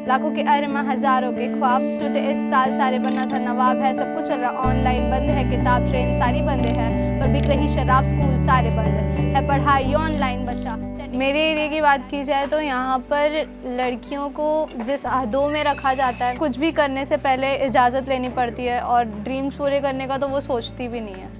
लाखों के अरमा हजारों के ख्वाब टूटे इस साल सारे बनना था नवाब है। सब कुछ चल रहा ऑनलाइन, बंद है किताब ट्रेन सारी बंद है, पर बिक रही शराब स्कूल सारे बंद है, पढ़ाई ऑनलाइन बच्चा। मेरे एरिया की बात की जाए तो यहाँ पर लड़कियों को जिस अहदों में रखा जाता है, कुछ भी करने से पहले इजाज़त लेनी पड़ती है और ड्रीम्स पूरे करने का तो वो सोचती भी नहीं है।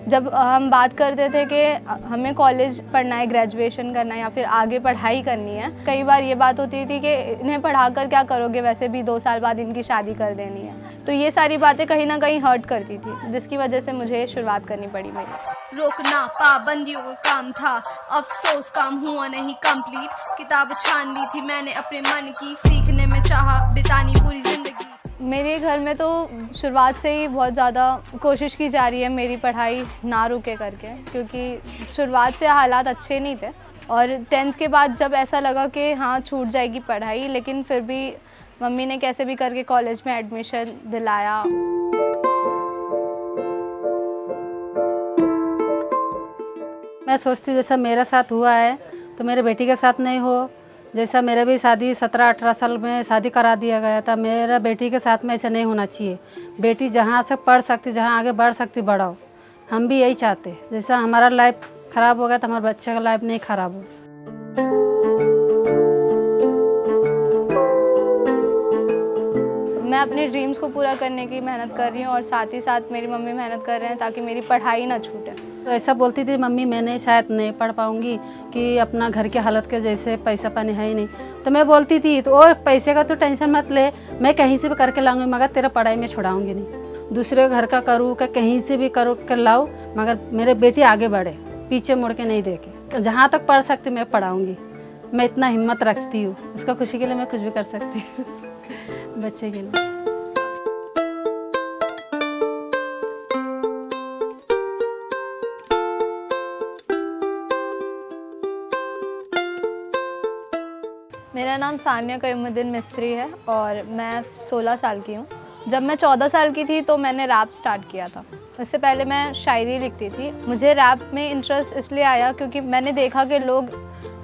जब हम बात करते थे कि हमें कॉलेज पढ़ना है, ग्रेजुएशन करना है या फिर आगे पढ़ाई करनी है, कई बार ये बात होती थी कि इन्हें पढ़ाकर क्या करोगे, वैसे भी 2 साल बाद इनकी शादी कर देनी है। तो ये सारी बातें कहीं ना कहीं हर्ट करती थी, जिसकी वजह से मुझे शुरुआत करनी पड़ी मेरी। रोकना पाबंदियों का काम था, अफसोस काम हुआ नहीं कंप्लीट। किताब छान ली थी मैंने अपने मन की, सीखने में चाहा बितानी पूरी जिंदगी। मेरे घर में तो शुरुआत से ही बहुत ज़्यादा कोशिश की जा रही है मेरी पढ़ाई ना रुके करके, क्योंकि शुरुआत से हालात अच्छे नहीं थे और 10th के बाद जब ऐसा लगा कि हाँ छूट जाएगी पढ़ाई, लेकिन फिर भी मम्मी ने कैसे भी करके कॉलेज में एडमिशन दिलाया। मैं सोचती हूँ जैसा मेरे साथ हुआ है तो मेरे बेटी के साथ नहीं हो। जैसा मेरा भी शादी 17-18 साल में शादी करा दिया गया था, मेरा बेटी के साथ में ऐसा नहीं होना चाहिए। बेटी जहाँ से पढ़ सकती, जहाँ आगे बढ़ सकती बढ़ाओ। हम भी यही चाहते, जैसा हमारा लाइफ ख़राब हो गया तो हमारे बच्चे का लाइफ नहीं ख़राब हो। मैं अपने ड्रीम्स को पूरा करने की मेहनत कर रही हूँ और साथ ही साथ मेरी मम्मी मेहनत कर रहे हैं ताकि मेरी पढ़ाई ना छूटे। तो ऐसा बोलती थी मम्मी मैंने शायद नहीं पढ़ पाऊँगी कि अपना घर के हालत के जैसे पैसा पानी है ही नहीं। तो मैं बोलती थी तो ओ पैसे का तो टेंशन मत ले, मैं कहीं से भी करके लाऊंगी, मगर तेरा पढ़ाई में छुड़ाऊंगी नहीं। दूसरे घर का करूँ क्या कहीं से भी करूँ कर लाऊँ, मगर मेरे बेटी आगे बढ़े, पीछे मुड़ के नहीं देखे। जहाँ तक पढ़ सकती मैं पढ़ाऊँगी, मैं इतना हिम्मत रखती हूँ। उसका खुशी के लिए मैं कुछ भी कर सकती हूँ बच्चे के लिए। मेरा नाम सानिया कयूमुद्दीन मिस्त्री है और मैं 16 साल की हूँ। जब मैं 14 साल की थी तो मैंने रैप स्टार्ट किया था। इससे पहले मैं शायरी लिखती थी। मुझे रैप में इंटरेस्ट इसलिए आया क्योंकि मैंने देखा कि लोग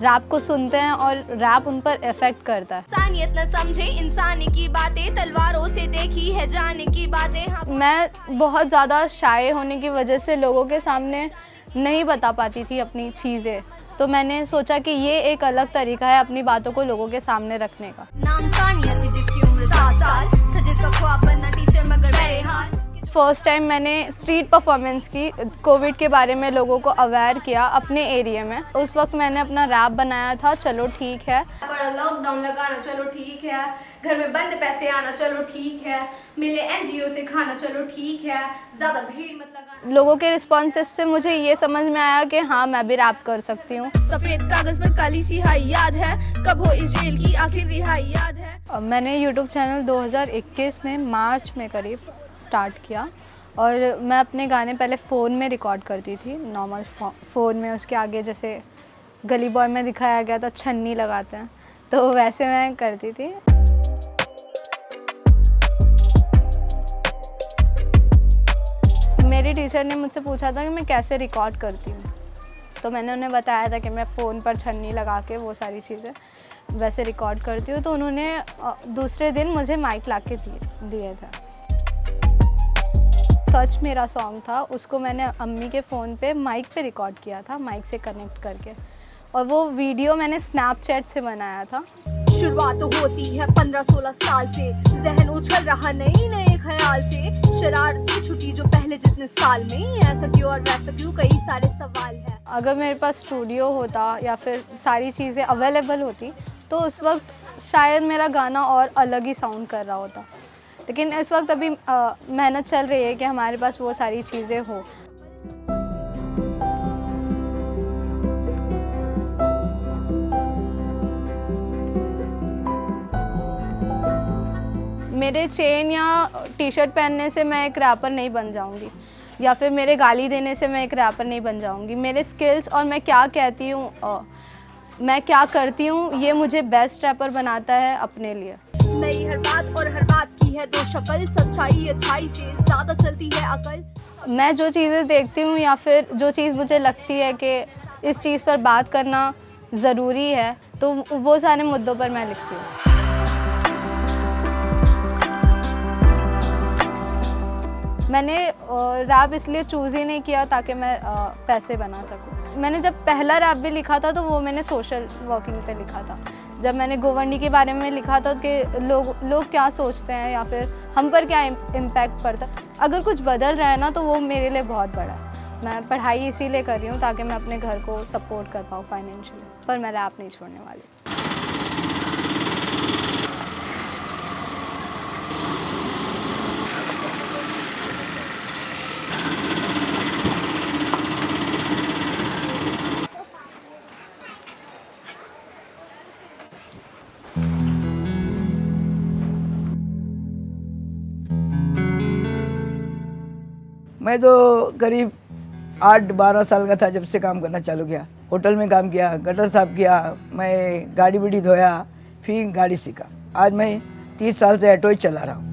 रैप को सुनते हैं और रैप उन पर इफेक्ट करता है। इंसानियत न समझे इंसानी की बातें, तलवारों से देखी है जाने की बातें। मैं बहुत ज़्यादा शाय होने की वजह से लोगों के सामने नहीं बता पाती थी अपनी चीज़ें, तो मैंने सोचा कि ये एक अलग तरीका है अपनी बातों को लोगों के सामने रखने का। नाम सानिया थी जिसकी उम्र 7 साल था, जिसका ख्वाब बनना टीचर मगर बहरहाल। फर्स्ट टाइम मैंने स्ट्रीट परफॉर्मेंस की, कोविड के बारे में लोगों को अवेयर किया अपने एरिया में। उस वक्त मैंने अपना रैप बनाया था, चलो ठीक है। बड़ा लॉकडाउन लगाना चलो ठीक है, घर में बंद पैसे आना चलो ठीक है, मिले एनजीओ से खाना चलो ठीक है, ज़्यादा भीड़ मत लगाना। लोगों के रिस्पॉन्सेस से मुझे ये समझ में आया कि हाँ मैं भी रैप कर सकती हूँ। सफ़ेद कागज़ पर काली सिहाई याद है, कब हो इस जेल की आखिर रिहाई याद है। मैंने यूट्यूब चैनल 2021 में मार्च में करीब स्टार्ट किया और मैं अपने गाने पहले फ़ोन में रिकॉर्ड करती थी, नॉर्मल फ़ोन में। उसके आगे जैसे गली बॉय में दिखाया गया था छन्नी लगाते हैं, तो वैसे मैं करती थी। मेरी टीचर ने मुझसे पूछा था कि मैं कैसे रिकॉर्ड करती हूँ, तो मैंने उन्हें बताया था कि मैं फ़ोन पर छन्नी लगा के वो सारी चीज़ें वैसे रिकॉर्ड करती हूँ। तो उन्होंने दूसरे दिन मुझे माइक ला के दिए थे। सच मेरा सॉन्ग था, उसको मैंने अम्मी के फ़ोन पे माइक पे रिकॉर्ड किया था, माइक से कनेक्ट करके, और वो वीडियो मैंने स्नैपचैट से बनाया था। शुरुआत होती है 15-16 साल से, जहन उछल रहा नए नए ख्याल से, शरारती छुट्टी जो पहले जितने साल में, ऐसा क्यों और वैसा क्यों कई सारे सवाल हैं। अगर मेरे पास स्टूडियो होता या फिर सारी चीज़ें अवेलेबल होती तो उस वक्त शायद मेरा गाना और अलग ही साउंड कर रहा होता, लेकिन इस वक्त अभी मेहनत चल रही है कि हमारे पास वो सारी चीज़ें हो। मेरे चेन या टी शर्ट पहनने से मैं एक रैपर नहीं बन जाऊंगी, या फिर मेरे गाली देने से मैं एक रैपर नहीं बन जाऊंगी। मेरे स्किल्स और मैं क्या कहती हूँ, मैं क्या करती हूँ, ये मुझे बेस्ट रैपर बनाता है अपने लिए। नई हर बात और हर बात की है दो शक्ल, सच्चाई अच्छाई से ज़्यादा चलती है अकल। मैं जो चीज़ें देखती हूँ या फिर जो चीज़ मुझे लगती है कि इस चीज़ पर बात करना ज़रूरी है, तो वो सारे मुद्दों पर मैं लिखती हूँ। मैंने रैप इसलिए चूज़ ही नहीं किया ताकि मैं पैसे बना सकूं। मैंने जब पहला रैप भी लिखा था तो वो मैंने सोशल वर्किंग पे लिखा था। जब मैंने गोवंडी के बारे में लिखा था कि लोग क्या सोचते हैं या फिर हम पर क्या इम्पैक्ट पड़ता है, अगर कुछ बदल रहा है ना तो वो मेरे लिए बहुत बड़ा है। मैं पढ़ाई इसीलिए कर रही हूँ ताकि मैं अपने घर को सपोर्ट कर पाऊँ फाइनेंशियली, पर मैं रैप नहीं छोड़ने वाली। मैं तो करीब 8-12 साल का था जब से काम करना चालू किया। होटल में काम किया, गटर साफ किया, मैं गाड़ी बीड़ी धोया, फिर गाड़ी सीखा। आज मैं 30 साल से ऑटो ही चला रहा हूँ।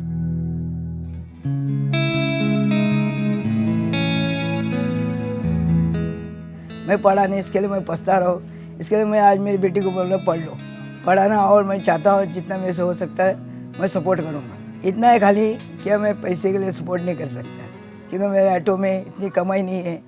मैं पढ़ा नहीं, इसके लिए मैं पछता रहा हूँ। इसके लिए मैं आज मेरी बेटी को बोल रहा हूँ पढ़ लो, पढ़ाना, और मैं चाहता हूँ जितना मेरे से हो सकता है मैं सपोर्ट करूँगा। इतना है खाली क्या मैं पैसे के लिए सपोर्ट नहीं कर सकता, क्योंकि मेरे ऑटो में इतनी कमाई नहीं है।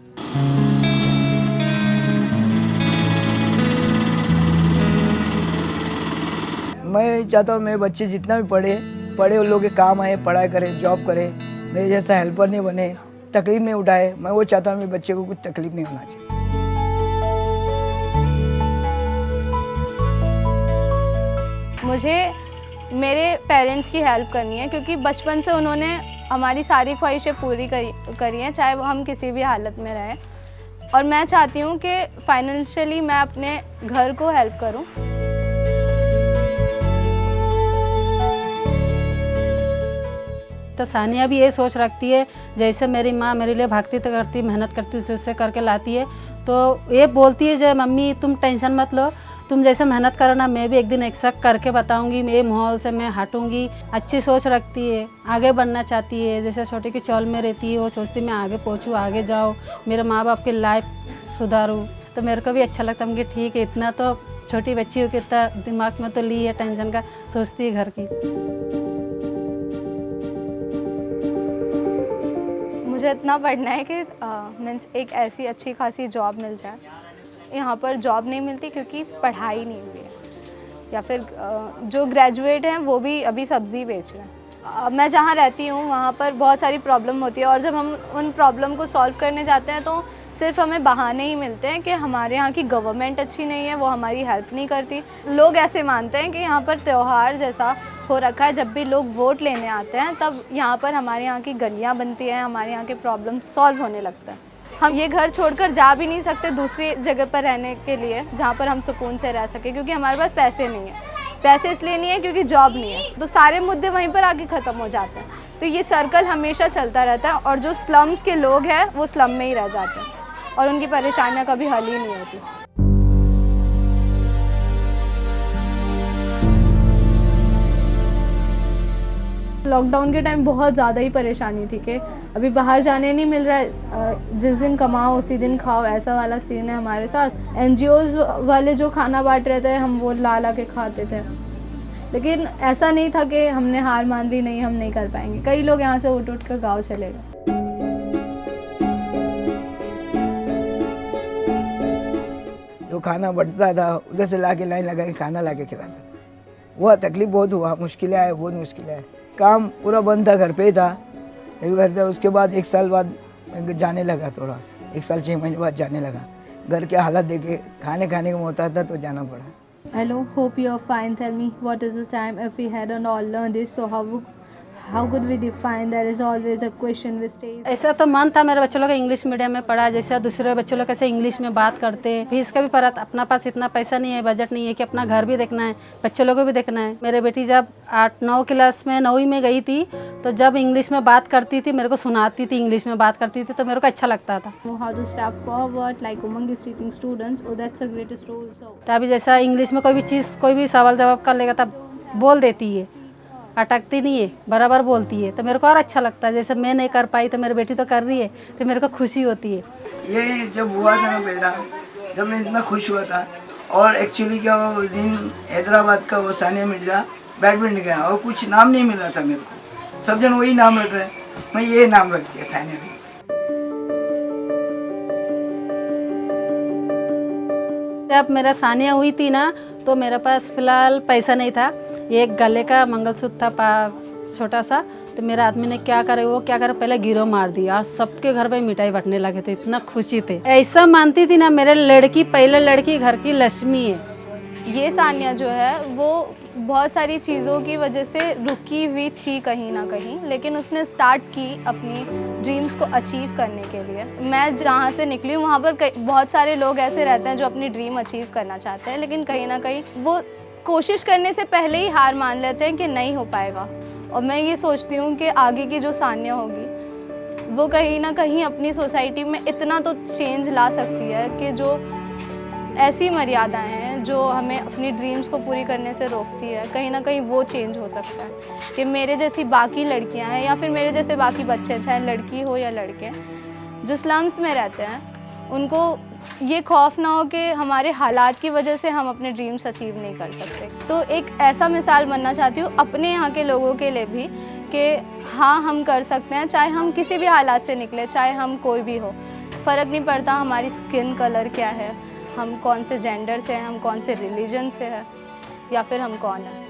मैं चाहता हूँ मेरे बच्चे जितना भी पढ़े उन लोगों के काम आए, पढ़ाई करें, जॉब करें, मेरे जैसा हेल्पर नहीं बने, तकलीफ नहीं उठाए। मैं वो चाहता हूँ मेरे बच्चे को कुछ तकलीफ नहीं होना चाहिए। मुझे मेरे पेरेंट्स की हेल्प करनी है, क्योंकि बचपन से उन्होंने हमारी सारी ख्वाहिशें पूरी करी हैं, चाहे वो हम किसी भी हालत में रहें। और मैं चाहती हूँ कि फाइनेंशियली मैं अपने घर को हेल्प करूँ। तो सानिया भी ये सोच रखती है, जैसे मेरी माँ मेरे लिए भागती तो करती, मेहनत करती, उससे करके लाती है, तो ये बोलती है जो मम्मी तुम टेंशन मत लो, तुम जैसे मेहनत करो ना, मैं भी एक दिन ऐसा करके बताऊंगी, मेरे माहौल से मैं हटूंगी। अच्छी सोच रखती है, आगे बढ़ना चाहती है। जैसे छोटी की चौल में रहती है, वो सोचती मैं आगे पहुंचूं, आगे जाऊं, मेरे माँ बाप की लाइफ सुधारूं। तो मेरे को भी अच्छा लगता है कि ठीक है, इतना तो छोटी बच्ची हो, कितना दिमाग में तो ली है टेंशन का, सोचती है घर की। मुझे इतना पढ़ना है कि मीन्स एक ऐसी अच्छी खासी जॉब मिल जाए। यहाँ पर जॉब नहीं मिलती क्योंकि पढ़ाई नहीं हुई है, या फिर जो ग्रेजुएट हैं वो भी अभी सब्ज़ी बेच रहे हैं। मैं जहाँ रहती हूँ वहाँ पर बहुत सारी प्रॉब्लम होती है, और जब हम उन प्रॉब्लम को सॉल्व करने जाते हैं तो सिर्फ हमें बहाने ही मिलते हैं कि हमारे यहाँ की गवर्नमेंट अच्छी नहीं है, वो हमारी हेल्प नहीं करती। लोग ऐसे मानते हैं कि यहाँ पर त्यौहार जैसा हो रखा है, जब भी लोग वोट लेने आते हैं तब यहाँ पर हमारे यहाँ की गलियाँ बनती हैं, हमारे यहाँ के प्रॉब्लम सॉल्व होने लगता है। हम ये घर छोड़कर जा भी नहीं सकते दूसरी जगह पर रहने के लिए जहाँ पर हम सुकून से रह सके, क्योंकि हमारे पास पैसे नहीं है। पैसे इसलिए नहीं है क्योंकि जॉब नहीं है, तो सारे मुद्दे वहीं पर आके ख़त्म हो जाते हैं। तो ये सर्कल हमेशा चलता रहता है, और जो स्लम्स के लोग हैं वो स्लम में ही रह जाते हैं और उनकी परेशानियाँ कभी हल ही नहीं होती। लॉकडाउन के टाइम बहुत ज़्यादा ही परेशानी थी कि अभी बाहर जाने नहीं मिल रहा है, जिस दिन कमाओ उसी दिन खाओ, ऐसा वाला सीन है हमारे साथ। एनजीओज़ वाले जो खाना बांट रहे थे हम वो ला के खाते थे, लेकिन ऐसा नहीं था कि हमने हार मान ली, नहीं हम नहीं कर पाएंगे। कई लोग यहाँ से उठ कर गाँव चले गए। जो खाना बंटता था उधर से ला के लाइन लगा के खाना ला के खिलाता, वह तकलीफ बहुत हुआ, मुश्किलें आए, बहुत मुश्किलें आए। काम पूरा बंद था, घर पे ही था, घर था। उसके बाद 1 साल बाद जाने लगा, थोड़ा 1 साल 6 महीने बाद जाने लगा। घर के हालत देखे खाने का मोहताज था तो जाना पड़ा। Hello, hope you are fine. Tell me, what is the time if we hadn't all learned this? So how could we define? There is always a question which stays. ऐसा तो मन था मेरे बच्चों लोग इंग्लिश मीडियम में पढ़ा, जैसे दूसरे बच्चों लोग कैसे इंग्लिश में बात करते हैं। फीस का भी पड़ा, अपना पास इतना पैसा नहीं है, बजट नहीं है कि अपना घर भी देखना है, बच्चों लोगों को भी देखना है। मेरे बेटी जब 8-9 क्लास में 9वीं में गई थी, तो जब इंग्लिश में बात करती थी, मेरे को सुनाती थी, इंग्लिश में बात करती थी, तो मेरे को अच्छा लगता था। How to step forward, like Umang is teaching students. Oh, that's the greatest role. So. तो अभी जैसा इंग्लिश में कोई भी चीज़, कोई भी सवाल जवाब कर लेगा तब बोल देती है, अटकती नहीं है, बराबर बोलती है, तो मेरे को और अच्छा लगता है। जैसे मैं नहीं कर पाई तो मेरी बेटी तो कर रही है, तो मेरे को खुशी होती है। ये जब हुआ था ना पैदा, जब मैं इतना खुश हुआ था, और एक्चुअली क्या हुआ, उस दिन हैदराबाद का वो सानिया मिर्जा बैडमिंटन गया और कुछ नाम नहीं मिल रहा था मेरे को, सब जन वही नाम रख रहे हैं, मैं ये नाम रख दिया सानिया मिर्जा। जब मेरा सानिया हुई थी ना तो मेरे पास फिलहाल पैसा नहीं था, एक गले का मंगलसूत्र था छोटा सा, तो मेरा आदमी ने क्या करे, वो क्या करे, पहले गिरो मार दिया और सबके घर पे मिठाई बंटने लगे थे, इतना खुशी थे। ऐसा मानती थी ना मेरे लड़की, पहले लड़की घर की लक्ष्मी है। ये सानिया जो है वो बहुत सारी चीज़ों की वजह से रुकी हुई थी कहीं ना कहीं, लेकिन उसने स्टार्ट की अपनी ड्रीम्स को अचीव करने के लिए। मैं जहाँ से निकली हूँ वहाँ पर बहुत सारे लोग ऐसे रहते हैं जो अपनी ड्रीम अचीव करना चाहते हैं, लेकिन कहीं ना कहीं वो कोशिश करने से पहले ही हार मान लेते हैं कि नहीं हो पाएगा। और मैं ये सोचती हूँ कि आगे की जो सानिया होगी वो कहीं ना कहीं अपनी सोसाइटी में इतना तो चेंज ला सकती है कि जो ऐसी मर्यादाएं हैं जो हमें अपनी ड्रीम्स को पूरी करने से रोकती है, कहीं ना कहीं वो चेंज हो सकता है कि मेरे जैसी बाकी लड़कियां हैं या फिर मेरे जैसे बाकी बच्चे, चाहे लड़की हो या लड़के, जो स्लम्स में रहते हैं, उनको ये खौफ ना हो कि हमारे हालात की वजह से हम अपने ड्रीम्स अचीव नहीं कर सकते। तो एक ऐसा मिसाल बनना चाहती हूँ अपने यहाँ के लोगों के लिए भी कि हाँ, हम कर सकते हैं, चाहे हम किसी भी हालात से निकले, चाहे हम कोई भी हो, फ़र्क नहीं पड़ता हमारी स्किन कलर क्या है, हम कौन से जेंडर से हैं, हम कौन से रिलीजन से हैं, या फिर हम कौन हैं।